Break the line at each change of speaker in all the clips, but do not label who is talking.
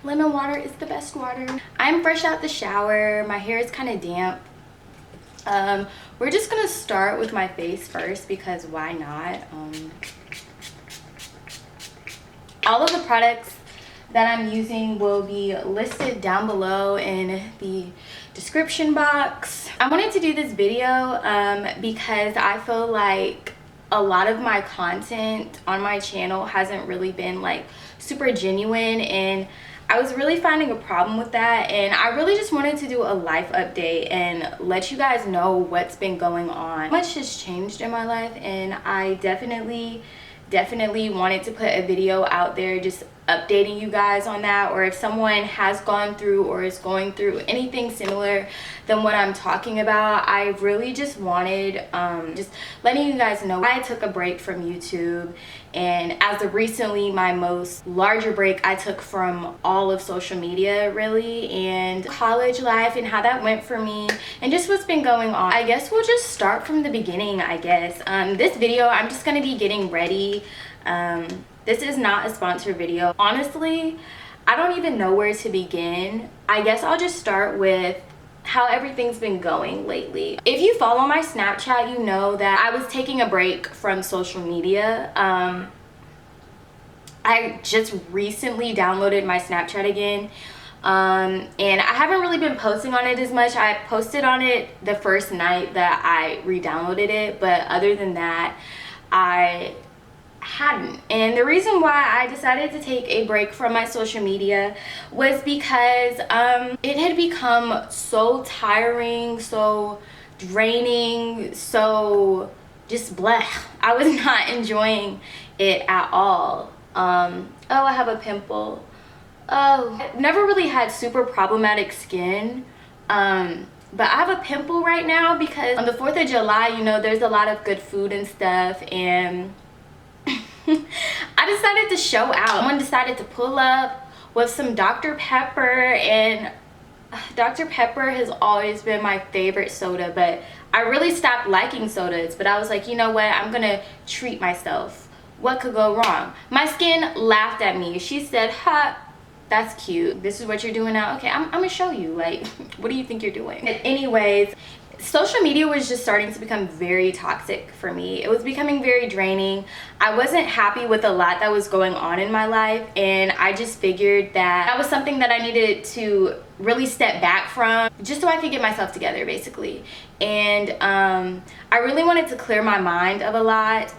lemon water is the best water. I'm fresh out the shower. My hair is kind of damp. We're just gonna start with my face first because why not? All of the products that I'm using will be listed down below in the description box. I wanted to do this video because I feel like a lot of my content on my channel hasn't really been like super genuine, and I was really finding a problem with that, and I really just wanted to do a life update and let you guys know what's been going on. Much has changed in my life, and I definitely wanted to put a video out there just updating you guys on that, or if someone has gone through or is going through anything similar than what I'm talking about. I really just wanted just letting you guys know I took a break from YouTube, and as of recently my most larger break I took from all of social media really, and college life and how that went for me and just what's been going on. I guess we'll just start from the beginning. I guess this video I'm just gonna be getting ready. This is not a sponsored video. Honestly, I don't even know where to begin. I guess I'll just start with how everything's been going lately. If you follow my Snapchat, you know that I was taking a break from social media. I just recently downloaded my Snapchat again. And I haven't really been posting on it as much. I posted on it the first night that I re-downloaded it, but other than that, I hadn't. And the reason why I decided to take a break from my social media was because it had become so tiring, so draining, so just bleh. I was not enjoying it at all. Oh, I have a pimple. Oh, I never really had super problematic skin, but I have a pimple right now because on the 4th of July, you know, there's a lot of good food and stuff, and I decided to show out. Someone decided to pull up with some Dr. Pepper, and Dr. Pepper has always been my favorite soda, but I really stopped liking sodas. But I was like, you know what, I'm gonna treat myself. What could go wrong? My skin laughed at me. She said, ha, that's cute. This is what you're doing now? Okay, I'm gonna show you. Like, what do you think you're doing? But anyways, social media was just starting to become very toxic for me. It was becoming very draining. I wasn't happy with a lot that was going on in my life, and I just figured that that was something that I needed to really step back from just so I could get myself together basically. And I really wanted to clear my mind of a lot.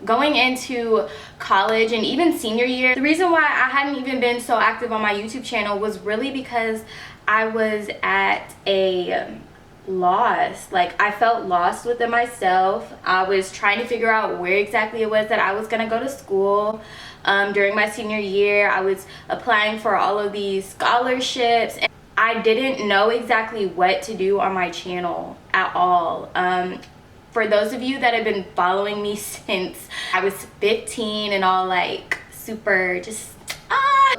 Going into college and even senior year, the reason why I hadn't even been so active on my YouTube channel was really because I was at a loss. Like, I felt lost within myself. I was trying to figure out where exactly it was that I was gonna go to school. During my senior year, I was applying for all of these scholarships, and I didn't know exactly what to do on my channel at all. For those of you that have been following me since I was 15 and all, like super just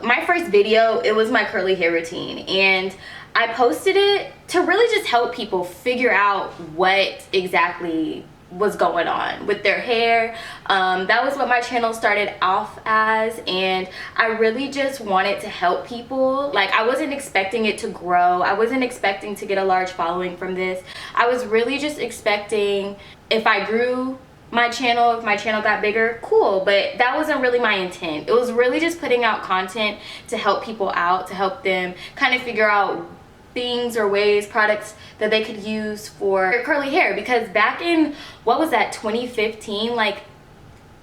my first video, it was my curly hair routine, and I posted it to really just help people figure out what exactly was going on with their hair. That was what my channel started off as, and I really just wanted to help people. Like, I wasn't expecting it to grow. I wasn't expecting to get a large following from this. I was really just expecting, if I grew my channel, if my channel got bigger, cool, but that wasn't really my intent. It was really just putting out content to help people out, to help them kind of figure out things or ways, products that they could use for their curly hair. Because back in, what was that, 2015, like,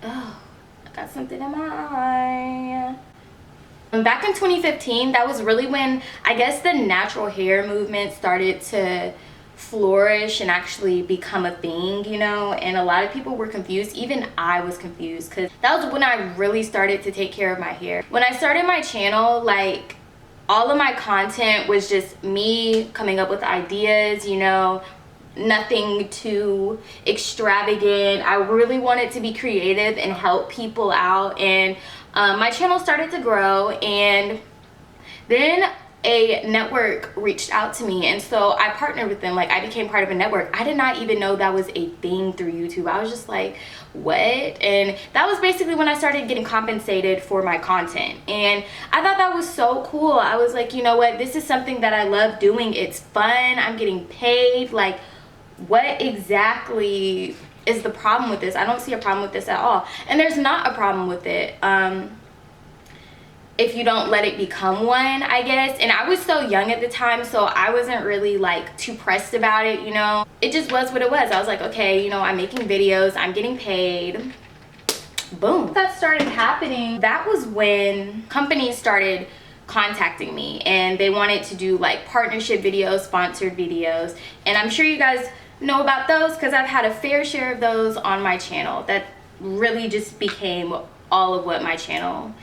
oh, I got something in my eye. Back in 2015, that was really when I guess the natural hair movement started to flourish and actually become a thing, you know, and a lot of people were confused. Even I was confused, because that was when I really started to take care of my hair. When I started my channel, like, all of my content was just me coming up with ideas, you know, nothing too extravagant. I really wanted to be creative and help people out, and my channel started to grow. And then a network reached out to me, and so I partnered with them. Like, I became part of a network. I did not even know that was a thing through YouTube. I was just like, what? And that was basically when I started getting compensated for my content, and I thought that was so cool. I was like, you know what, this is something that I love doing. It's fun. I'm getting paid. Like, what exactly is the problem with this? I don't see a problem with this at all, and there's not a problem with it if you don't let it become one, I guess. And I was so young at the time, so I wasn't really like too pressed about it, you know. It just was what it was. I was like, okay, you know, I'm making videos, I'm getting paid, boom. That started happening. That was when companies started contacting me, and they wanted to do like partnership videos, sponsored videos, and I'm sure you guys know about those because I've had a fair share of those on my channel. That really just became all of what my channel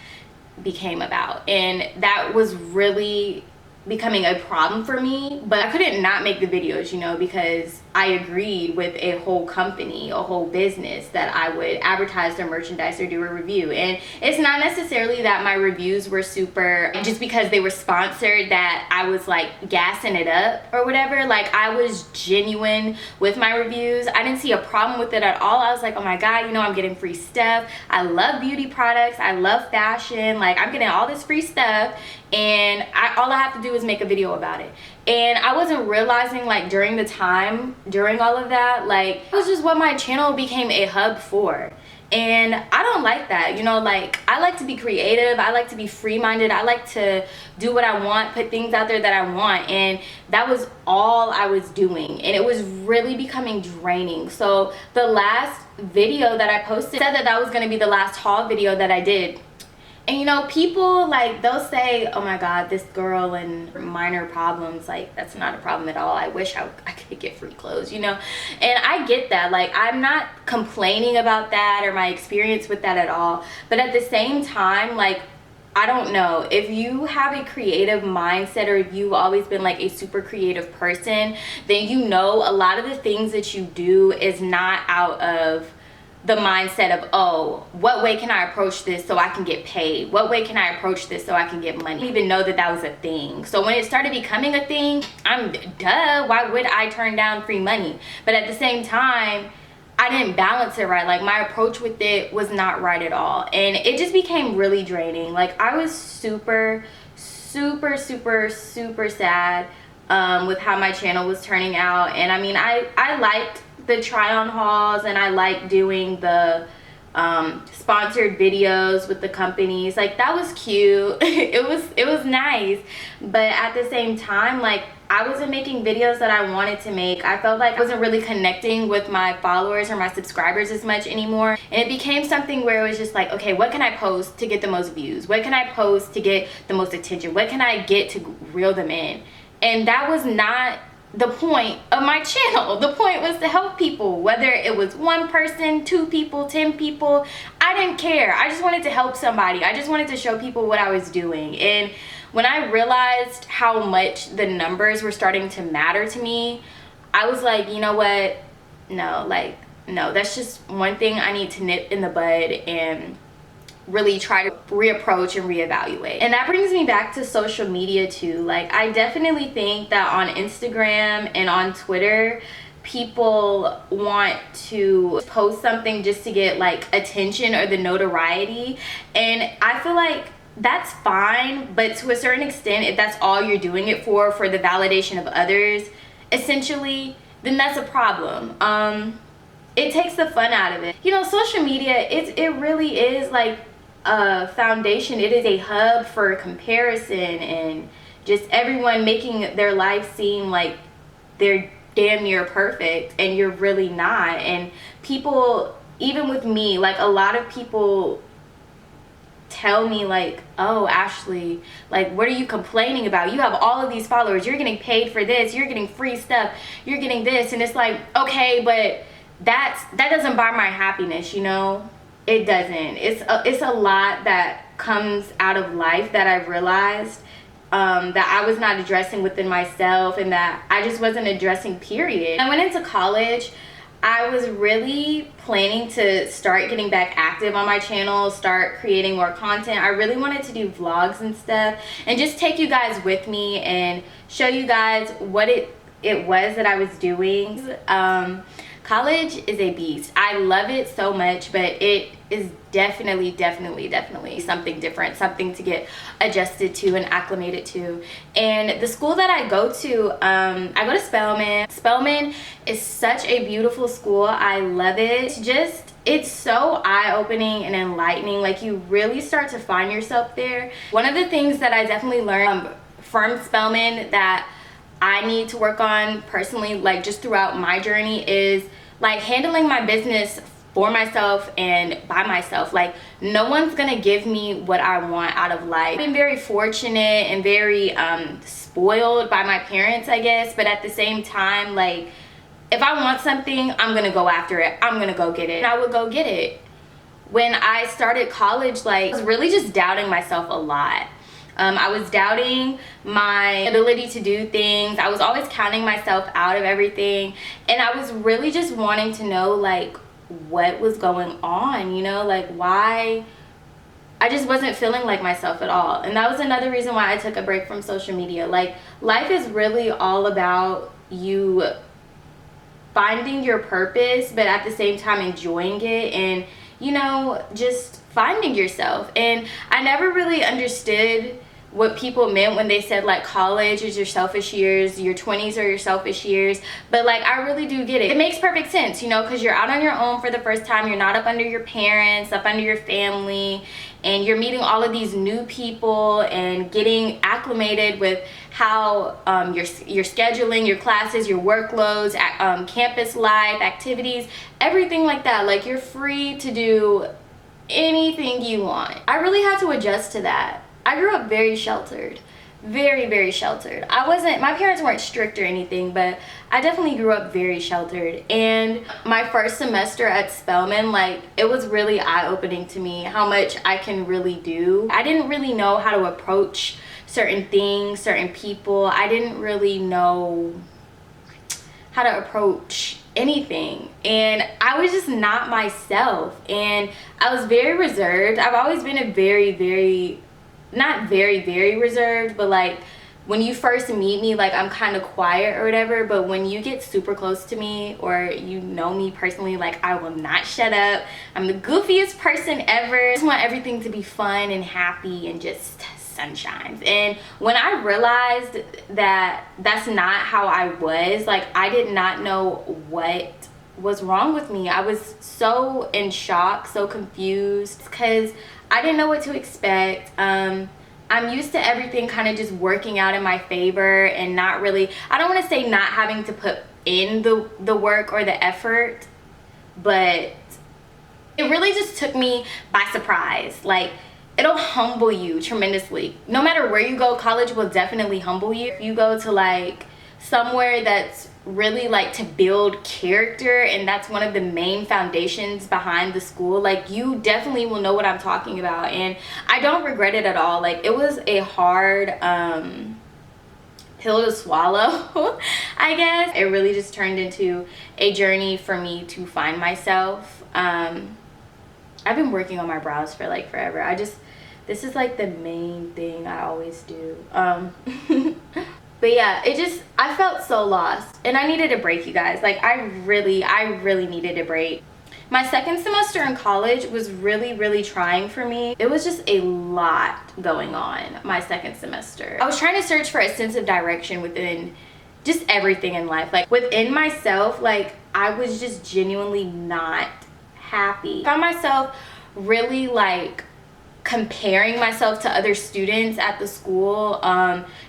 became about, and that was really becoming a problem for me. But I couldn't not make the videos, you know, because I agreed with a whole company, a whole business, that I would advertise their merchandise or do a review. And it's not necessarily that my reviews were super, just because they were sponsored, that I was like gassing it up or whatever. Like, I was genuine with my reviews. I didn't see a problem with it at all. I was like, oh my god, you know, I'm getting free stuff. I love beauty products, I love fashion, like I'm getting all this free stuff, and all I have to do is make a video about it. And I wasn't realizing, like, during the time, during all of that, like, it was just what my channel became a hub for. And I don't like that, you know. Like, I like to be creative, I like to be free-minded, I like to do what I want, put things out there that I want, and that was all I was doing, and it was really becoming draining. So the last video that I posted said that that was going to be the last haul video that I did. And you know, people, like, they'll say, oh my god, this girl and minor problems. Like, that's not a problem at all. I wish I could get free clothes, you know. And I get that. Like, I'm not complaining about that or my experience with that at all. But at the same time, like, I don't know, if you have a creative mindset, or if you've always been like a super creative person, then you know a lot of the things that you do is not out of the mindset of, oh, what way can I approach this so I can get paid? What way can I approach this so I can get money? I didn't even know that that was a thing. So when it started becoming a thing, why would I turn down free money? But at the same time, I didn't balance it right. Like, my approach with it was not right at all, and it just became really draining. Like, I was super sad with how my channel was turning out. And I mean, I liked the try on hauls, and I like doing the sponsored videos with the companies. Like, that was cute. it was nice, but at the same time, like, I wasn't making videos that I wanted to make. I felt like I wasn't really connecting with my followers or my subscribers as much anymore, and it became something where it was just like, okay, what can I post to get the most views? What can I post to get the most attention? What can I get to reel them in? And that was not the point of my channel. The point was to help people, whether it was one person, 2 people, 10 people. I didn't care. I just wanted to help somebody. I just wanted to show people what I was doing. And when I realized how much the numbers were starting to matter to me, I was like, you know what, no, that's just one thing I need to nip in the bud and really try to reapproach and reevaluate. And that brings me back to social media too. Like, I definitely think that on Instagram and on Twitter, people want to post something just to get like attention or the notoriety, and I feel like that's fine, but to a certain extent, if that's all you're doing it for the validation of others, essentially, then that's a problem. It takes the fun out of it. You know, social media, it really is like a foundation. It is a hub for comparison and just everyone making their life seem like they're damn near perfect, and you're really not. And people, even with me, like, a lot of people tell me like, oh, Ashley, like, what are you complaining about? You have all of these followers, you're getting paid for this, you're getting free stuff, you're getting this. And it's like, okay, but that doesn't buy my happiness, you know. It doesn't. It's a lot that comes out of life that I've realized that I was not addressing within myself, and that I just wasn't addressing, period. I went into college. I was really planning to start getting back active on my channel, start creating more content. I really wanted to do vlogs and stuff and just take you guys with me and show you guys what it was that I was doing. College is a beast. I love it so much, but it is definitely something different, something to get adjusted to and acclimated to. And the school that I go to, I go to Spelman. Spelman is such a beautiful school. I love it. It's so eye-opening and enlightening. Like, you really start to find yourself there. One of the things that I definitely learned from Spelman that I need to work on personally, like just throughout my journey, is like handling my business for myself and by myself. Like, no one's gonna give me what I want out of life. I've been very fortunate and very spoiled by my parents, I guess, but at the same time, like, if I want something, I'm gonna go after it. I'm gonna go get it. And I would go get it. When I started college, like, I was really just doubting myself a lot. I was doubting my ability to do things. I was always counting myself out of everything. And I was really just wanting to know, like, what was going on, you know? Like, why I just wasn't feeling like myself at all. And that was another reason why I took a break from social media. Like, life is really all about you finding your purpose, but at the same time enjoying it and, you know, just finding yourself. And I never really understood what people meant when they said, like, college is your selfish years, your 20s are your selfish years. But, like, I really do get it. It makes perfect sense, you know, because you're out on your own for the first time. You're not up under your parents, up under your family, and you're meeting all of these new people and getting acclimated with how your scheduling, your classes, your workloads, campus life, activities, everything like that. Like, you're free to do anything you want. I really had to adjust to that. I grew up very sheltered, very sheltered. My parents weren't strict or anything, but I definitely grew up very sheltered. And my first semester at Spelman, like, it was really eye-opening to me how much I can really do. I didn't really know how to approach certain things, certain people. I didn't really know how to approach anything, and I was just not myself, and I was very reserved. I've always been a very not very reserved, but like, when you first meet me, like, I'm kind of quiet or whatever, but when you get super close to me or you know me personally, like, I will not shut up. I'm the goofiest person ever. I just want everything to be fun and happy and just sunshines. And when I realized that that's not how I was, like, I did not know what was wrong with me. I was so in shock, so confused, because I didn't know what to expect. I'm used to everything kind of just working out in my favor and not really, I don't want to say not having to put in the work or the effort, but it really just took me by surprise. Like, it'll humble you tremendously. No matter where you go, college will definitely humble you. If you go to, like, somewhere that's really, like, to build character, and that's one of the main foundations behind the school, like, you definitely will know what I'm talking about. And I don't regret it at all. Like, it was a hard pill to swallow, I guess. It really just turned into a journey for me to find myself. I've been working on my brows for, like, forever. This is, like, the main thing I always do. But yeah, I felt so lost, and I needed a break, you guys. Like, I really needed a break. My second semester in college was really trying for me. It was just a lot going on my second semester. I was trying to search for a sense of direction within just everything in life. Like, within myself, like, I was just genuinely not happy. I found myself really, like, comparing myself to other students at the school,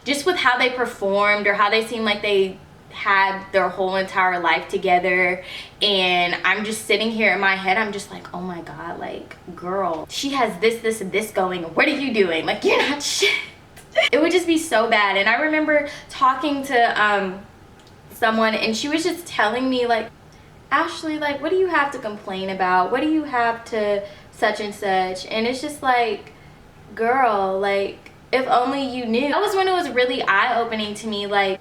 just with how they performed or how they seemed like they had their whole entire life together. And I'm just sitting here in my head, I'm just like, oh my god, like, girl, she has this and this going, what are you doing? Like, you're not shit. It would just be so bad. And I remember talking to someone, and she was just telling me, like, Ashley, like, what do you have to complain about? What do you have to such and such? And it's just like, girl, like, if only you knew. That was when it was really eye-opening to me. Like,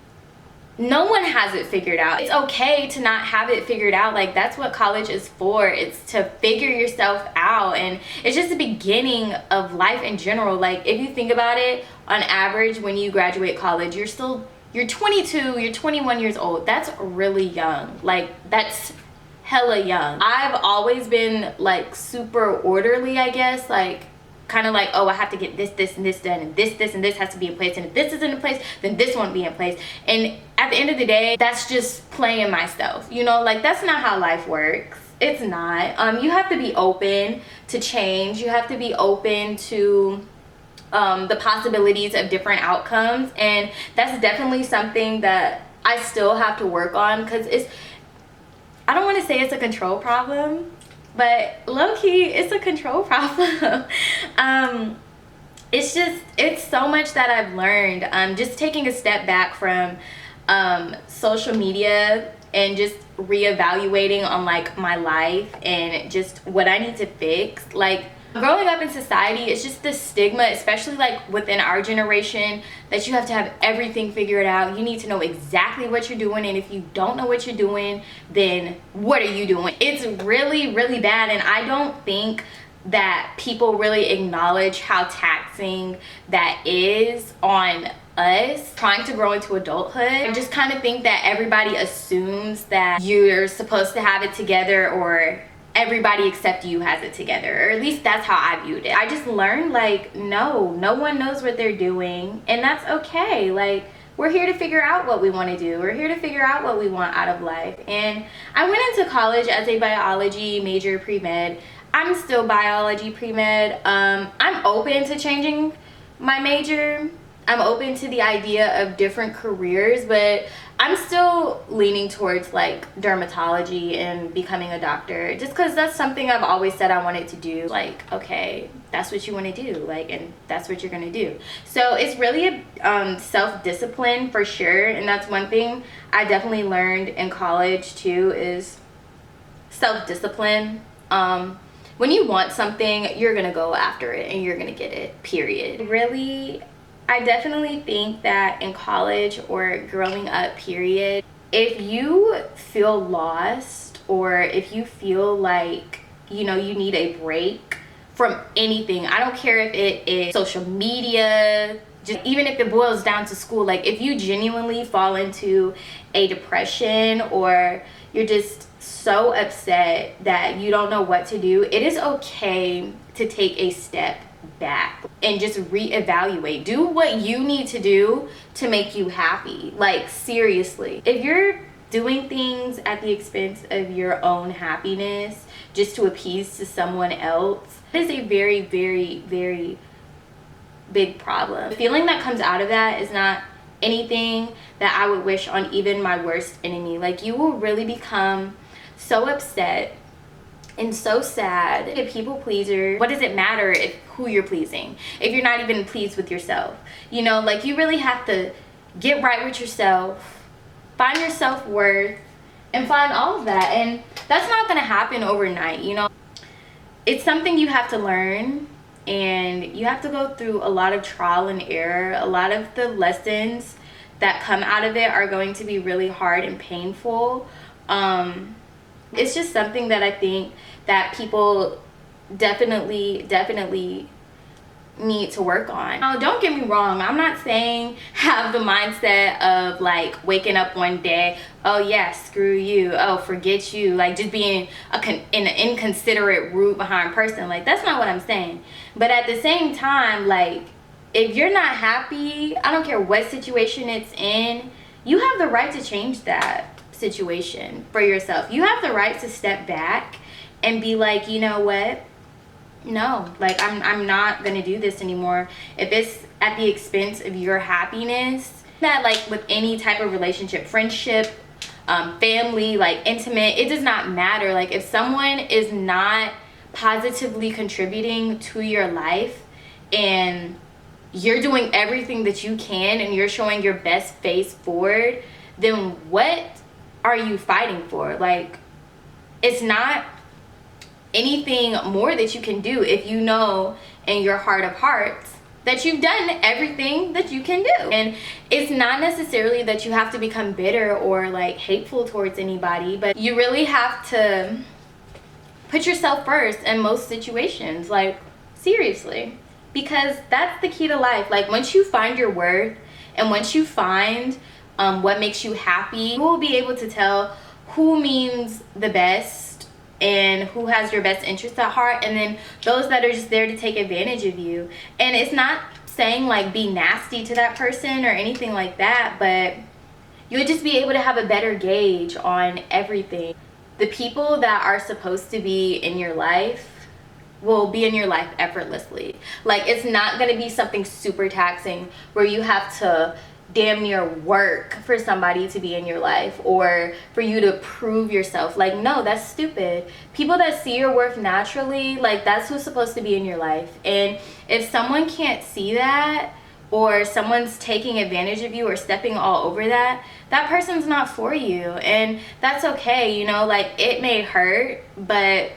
no one has it figured out. It's okay to not have it figured out. Like, that's what college is for. It's to figure yourself out, and it's just the beginning of life in general. Like, if you think about it, on average, when you graduate college, you're 22, you're 21 years old. That's really young. Like, that's hella young. I've always been like super orderly, I guess, like kind of like, oh, I have to get this and this done, and this and this has to be in place, and if this isn't in place, then this won't be in place. And at the end of the day, that's just playing myself, you know? Like, that's not how life works. It's not. You have to be open to change. You have to be open to the possibilities of different outcomes, and that's definitely something that I still have to work on, because I don't want to say it's a control problem, but low-key it's a control problem. It's so much that I've learned, just taking a step back from social media and just reevaluating on like my life and just what I need to fix. Like, growing up in society, it's just the stigma, especially like within our generation, that you have to have everything figured out. You need to know exactly what you're doing, and if you don't know what you're doing, then what are you doing? It's really, really bad, and I don't think that people really acknowledge how taxing that is on us trying to grow into adulthood. I just kind of think that everybody assumes that you're supposed to have it together, or everybody except you has it together, or at least that's how I viewed it. I just learned, like, no one knows what they're doing, and that's okay. Like, we're here to figure out what we want to do. We're here to figure out what we want out of life. And I went into college as a biology major, pre-med. I'm still biology pre-med. I'm open to changing my major. I'm open to the idea of different careers, but I'm still leaning towards like dermatology and becoming a doctor, just because that's something I've always said I wanted to do. Like, okay, that's what you want to do, like, and that's what you're gonna do. So it's really a self-discipline for sure, and that's one thing I definitely learned in college too, is self-discipline. When you want something, you're gonna go after it and you're gonna get it, period. Really, I definitely think that in college or growing up, period, if you feel lost, or if you feel like, you know, you need a break from anything, I don't care if it is social media, just even if it boils down to school, like if you genuinely fall into a depression, or you're just so upset that you don't know what to do, it is okay to take a step back and just reevaluate. Do what you need to do to make you happy. Like, seriously, if you're doing things at the expense of your own happiness just to appease to someone else, it is a very, very, very big problem. The feeling that comes out of that is not anything that I would wish on even my worst enemy. Like, you will really become so upset and so sad. A people pleaser, what does it matter if who you're pleasing if you're not even pleased with yourself? You know, like, you really have to get right with yourself, find your self-worth, and find all of that. And that's not gonna happen overnight, you know. It's something you have to learn, and you have to go through a lot of trial and error. A lot of the lessons that come out of it are going to be really hard and painful. It's just something that I think that people definitely need to work on. Now, don't get me wrong, I'm not saying have the mindset of like waking up one day, oh yeah, screw you, oh forget you, like just being an inconsiderate, rude behind person. Like, that's not what I'm saying. But at the same time, like, if you're not happy, I don't care what situation it's in, you have the right to change that situation for yourself. You have the right to step back and be like, you know what, no, like, I'm not gonna do this anymore. If it's at the expense of your happiness, that, like, with any type of relationship, friendship, family, like intimate, it does not matter. Like, if someone is not positively contributing to your life, and you're doing everything that you can and you're showing your best face forward, then what are you fighting for? Like, it's not anything more that you can do if you know in your heart of hearts that you've done everything that you can do. And it's not necessarily that you have to become bitter or like hateful towards anybody, but you really have to put yourself first in most situations, like seriously, because that's the key to life. Like once you find your worth and once you find what makes you happy, you will be able to tell who means the best and who has your best interest at heart, and then those that are just there to take advantage of you. And it's not saying like be nasty to that person or anything like that, but you'll just be able to have a better gauge on everything. The people that are supposed to be in your life will be in your life effortlessly. Like it's not going to be something super taxing where you have to damn near work for somebody to be in your life or for you to prove yourself. Like, no, that's stupid. People that see your worth naturally, like that's who's supposed to be in your life. And if someone can't see that, or someone's taking advantage of you or stepping all over that, that person's not for you. And that's okay, you know, like it may hurt, but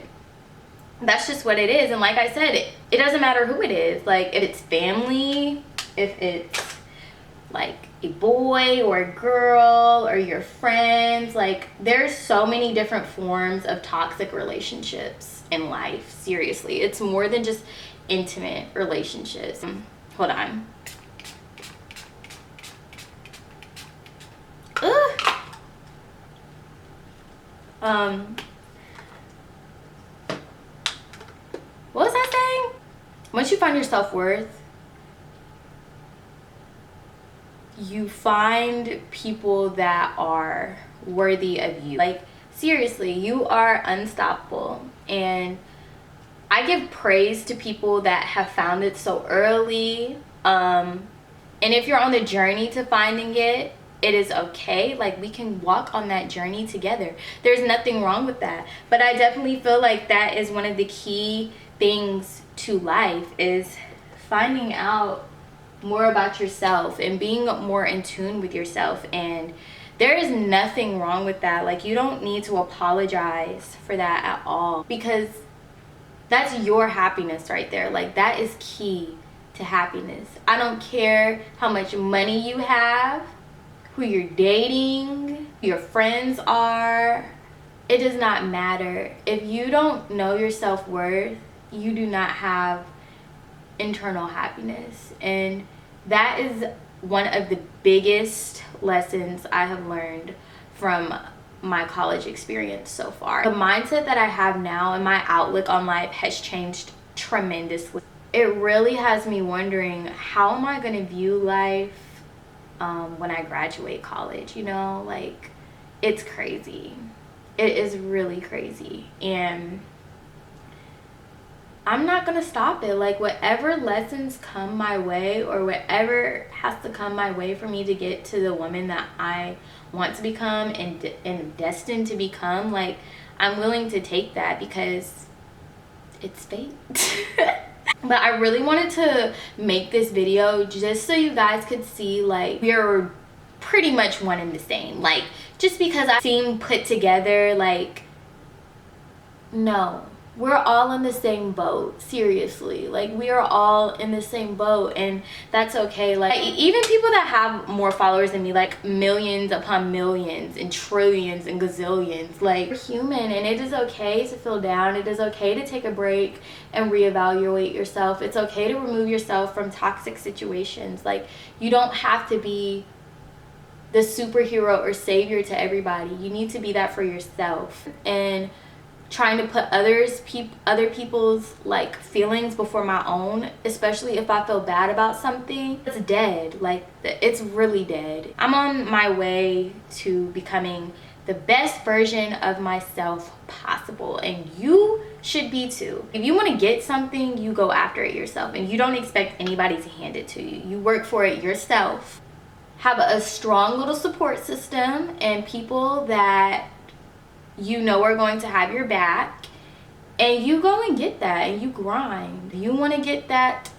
that's just what it is. And like I said, it doesn't matter who it is. Like if it's family, if it's like a boy or a girl or your friends, like there's so many different forms of toxic relationships in life. Seriously, it's more than just intimate relationships. Hold on. What was I saying? Once you find your self-worth, you find people that are worthy of you. Like seriously, you are unstoppable. And I give praise to people that have found it so early. And if you're on the journey to finding it, it is okay. Like we can walk on that journey together. There's nothing wrong with that. But I definitely feel like that is one of the key things to life, is finding out more about yourself and being more in tune with yourself. And there is nothing wrong with that. Like you don't need to apologize for that at all, because that's your happiness right there. Like that is key to happiness. I don't care how much money you have, who you're dating, who your friends are. It does not matter. If you don't know your self-worth, you do not have internal happiness. And that is one of the biggest lessons I have learned from my college experience so far. The mindset that I have now and my outlook on life has changed tremendously. It really has me wondering, how am I going to view life when I graduate college? You know, like it's crazy. It is really crazy. And I'm not gonna stop it. Like whatever lessons come my way, or whatever has to come my way for me to get to the woman that I want to become and destined to become, like I'm willing to take that because it's fate. But I really wanted to make this video just so you guys could see, like, we're pretty much one and the same. Like, just because I seem put together, like, no. We're all in the same boat. Seriously. Like, we are all in the same boat, and that's okay. Like, even people that have more followers than me, like millions upon millions and trillions and gazillions, like, we're human, and it is okay to feel down. It is okay to take a break and reevaluate yourself. It's okay to remove yourself from toxic situations. Like, you don't have to be the superhero or savior to everybody. You need to be that for yourself. And trying to put other people's like feelings before my own, especially if I feel bad about something, it's dead. Like, it's really dead. I'm on my way to becoming the best version of myself possible, and you should be too. If you want to get something, you go after it yourself, and you don't expect anybody to hand it to you. You work for it yourself. Have a strong little support system and people that you know are going to have your back, and you go and get that, and you grind. You want to get that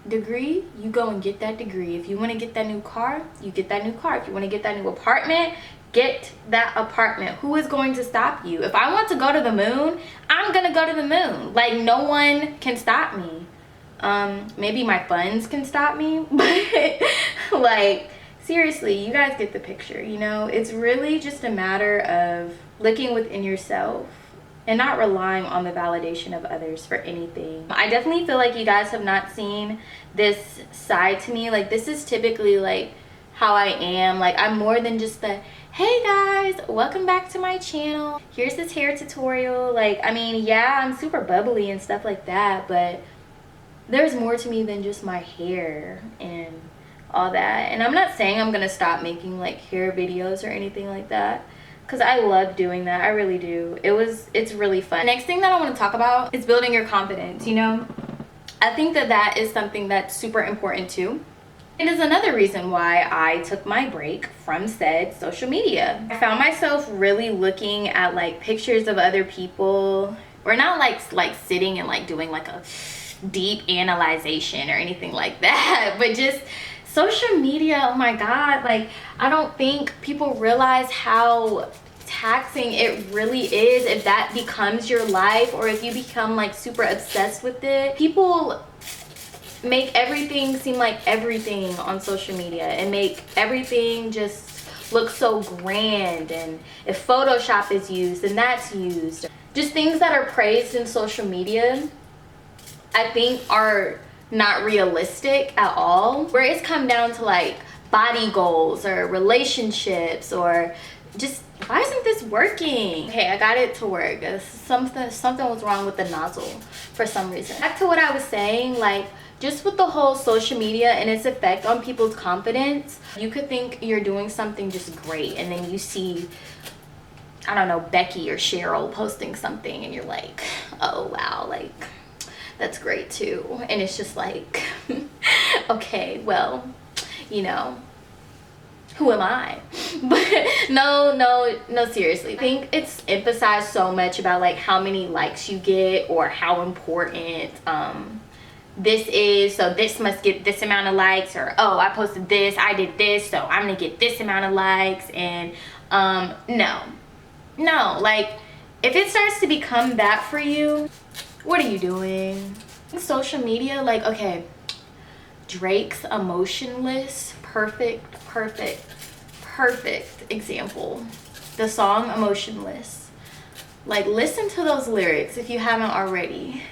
degree, you go and get that degree. If you want to get that new car, you get that new car. If you want to get that new apartment, get that apartment. Who is going to stop you? If I want to go to the moon, I'm gonna go to the moon. Like, no one can stop me. Maybe my funds can stop me, but like seriously, you guys get the picture. You know, it's really just a matter of looking within yourself and not relying on the validation of others for anything. I definitely feel like you guys have not seen this side to me. Like, this is typically like how I am. Like, I'm more than just the, hey guys, welcome back to my channel, here's this hair tutorial. Like, I mean, yeah, I'm super bubbly and stuff like that, but there's more to me than just my hair and all that. And I'm not saying I'm gonna stop making like hair videos or anything like that, because I love doing that. I really do. It's really fun. Next thing that I want to talk about is building your confidence. You know, I think that that is something that's super important too. It is another reason why I took my break from said social media. I found myself really looking at like pictures of other people, or not like sitting and like doing like a deep analyzation or anything like that, but just social media. Oh my god, like I don't think people realize how taxing it really is if that becomes your life, or if you become like super obsessed with it. People make everything seem like everything on social media and make everything just look so grand, and if Photoshop is used, then that's used. Just things that are praised in social media, I think, are not realistic at all. Where it's come down to like body goals or relationships, or just, why isn't this working? Okay, I got it to work. Something was wrong with the nozzle for some reason. Back to what I was saying, like just with the whole social media and its effect on people's confidence, you could think you're doing something just great, and then you see, I don't know, Becky or Cheryl posting something and you're like, oh wow, like that's great too. And it's just like, okay, well, you know, who am I? But no, seriously. I think it's emphasized so much about like how many likes you get, or how important this is, so this must get this amount of likes, or oh, I posted this, I did this, so I'm gonna get this amount of likes. And no, like if it starts to become that for you, what are you doing? Social media, like, okay, Drake's Emotionless, perfect example. The song Emotionless, like listen to those lyrics if you haven't already.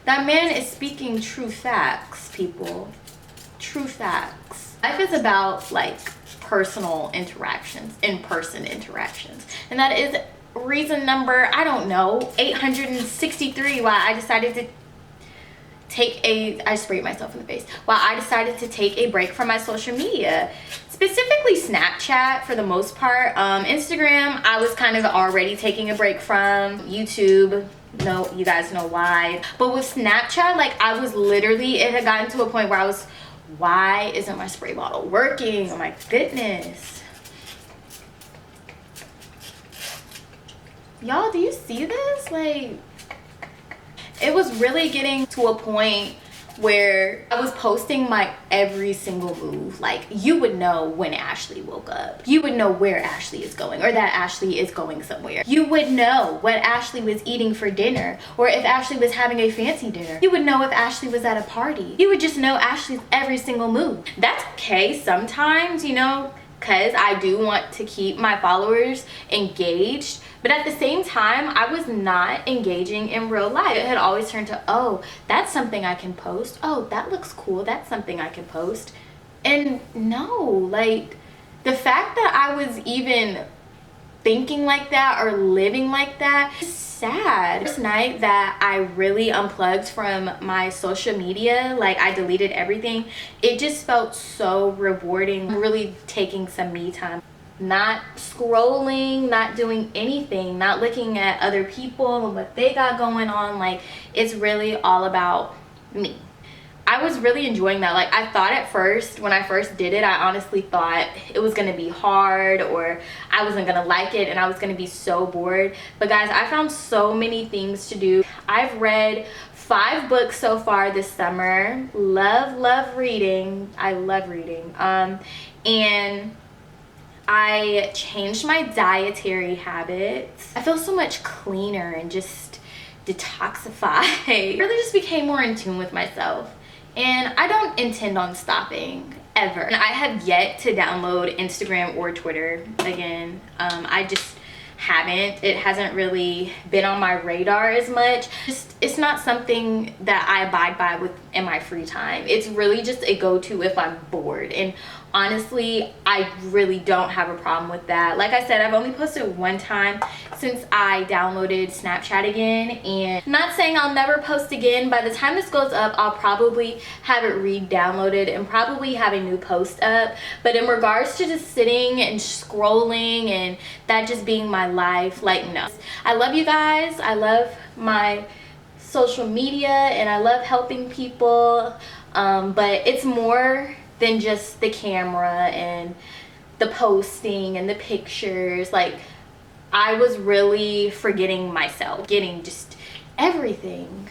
That man is speaking true facts, people. True facts. Life is about like personal interactions, in-person interactions, and that is reason number, I don't know, 863 why I decided to I sprayed myself in the face, why I decided to take a break from my social media, specifically Snapchat for the most part. Instagram, I was kind of already taking a break from. YouTube, no, you guys know why. But with Snapchat, like I was literally, it had gotten to a point where I was, why isn't my spray bottle working? Oh my goodness. Y'all, do you see this? Like, it was really getting to a point where I was posting my every single move. Like, you would know when Ashley woke up. You would know where Ashley is going, or that Ashley is going somewhere. You would know what Ashley was eating for dinner, or if Ashley was having a fancy dinner. You would know if Ashley was at a party. You would just know Ashley's every single move. That's okay sometimes, you know, because I do want to keep my followers engaged. But at the same time, I was not engaging in real life. It had always turned to, oh, that's something I can post. Oh, that looks cool. That's something I can post. And no, like the fact that I was even thinking like that or living like that is sad. This night that I really unplugged from my social media, like I deleted everything, it just felt so rewarding, really taking some me time. Not scrolling, not doing anything, not looking at other people and what they got going on. Like, it's really all about me. I was really enjoying that. Like, I thought at first, when I first did it, I honestly thought it was gonna be hard, or I wasn't gonna like it and I was gonna be so bored. But guys, I found so many things to do. I've read 5 books so far this summer. Love reading. I love reading. And I changed my dietary habits. I feel so much cleaner and just detoxified. I really just became more in tune with myself. and I don't intend on stopping ever. And I have yet to download Instagram or Twitter again. I just haven't. It hasn't really been on my radar as much. It's not something that I abide by with in my free time. It's really just a go-to if I'm bored, and honestly I really don't have a problem with that. Like I said, I've only posted one time since I downloaded Snapchat again, and not saying I'll never post again. By the time this goes up, I'll probably have it re-downloaded and probably have a new post up. But in regards to just sitting and scrolling and that just being my life, like, no. I love you guys, I love my social media, and I love helping people, but it's more than just the camera and the posting and the pictures. Like, I was really forgetting myself, getting just everything,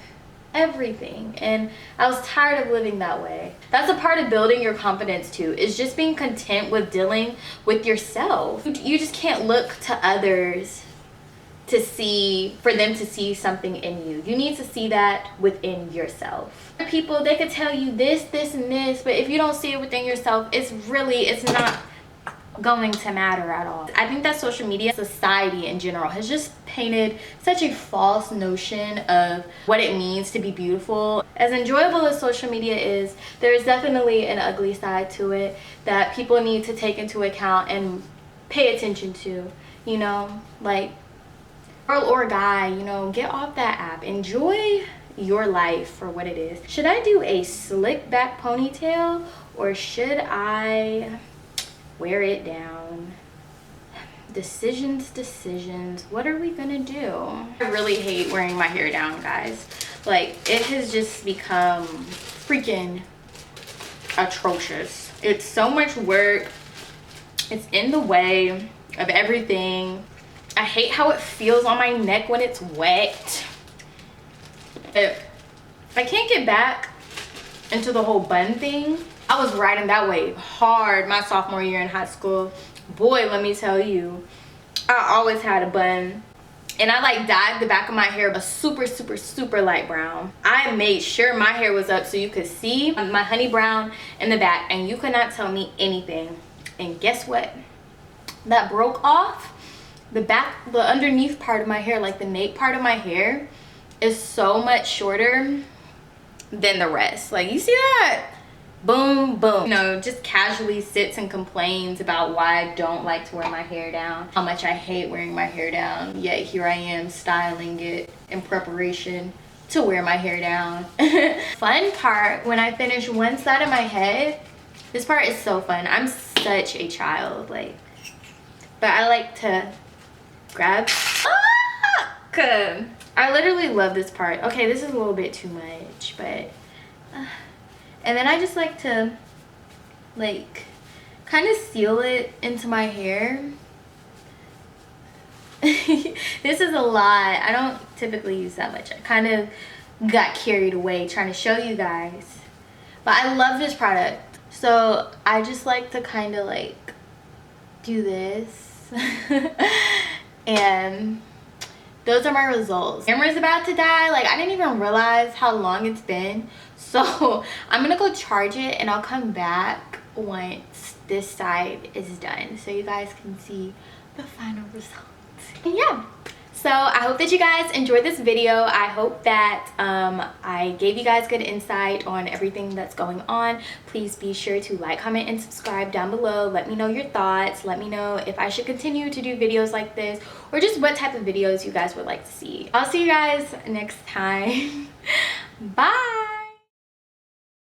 and I was tired of living that way. That's a part of building your confidence too, is just being content with dealing with yourself. You just can't look to others to see, for them to see something in you. You need to see that within yourself. People, they could tell you this, and this, but if you don't see it within yourself, it's not going to matter at all. I think that social media, society in general, has just painted such a false notion of what it means to be beautiful. As enjoyable as social media is, there is definitely an ugly side to it that people need to take into account and pay attention to, you know? Like, girl or guy, you know, get off that app. Enjoy your life for what it is. Should I do a slick back ponytail, or should I wear it down? Decisions. What are we gonna do? I really hate wearing my hair down, guys. Like, it has just become freaking atrocious. It's so much work. It's in the way of everything. I hate how it feels on my neck when it's wet. I can't get back into the whole bun thing. I was riding that wave hard my sophomore year in high school. Boy, let me tell you, I always had a bun. And I like dyed the back of my hair a super light brown. I made sure my hair was up so you could see my honey brown in the back, and you could not tell me anything. And guess what? That broke off. The underneath part of my hair, like the nape part of my hair, is so much shorter than the rest. Like, you see that? Boom, boom. You know, just casually sits and complains about why I don't like to wear my hair down, how much I hate wearing my hair down, yet here I am styling it in preparation to wear my hair down. Fun part, when I finish one side of my head, this part is so fun. I'm such a child, like, but I like to grab. I literally love this part. Okay, this is a little bit too much, but and then I just like to, like, kind of seal it into my hair. This is a lot. I don't typically use that much. I kind of got carried away trying to show you guys, but I love this product. So I just like to kind of like do this and those are my results. Camera's about to die. Like, I didn't even realize how long it's been. So I'm gonna go charge it and I'll come back once this side is done so you guys can see the final results. And yeah, so I hope that you guys enjoyed this video. I hope that I gave you guys good insight on everything that's going on. Please be sure to like, comment, and subscribe down below. Let me know your thoughts. Let me know if I should continue to do videos like this, or just what type of videos you guys would like to see. I'll see you guys next time. Bye.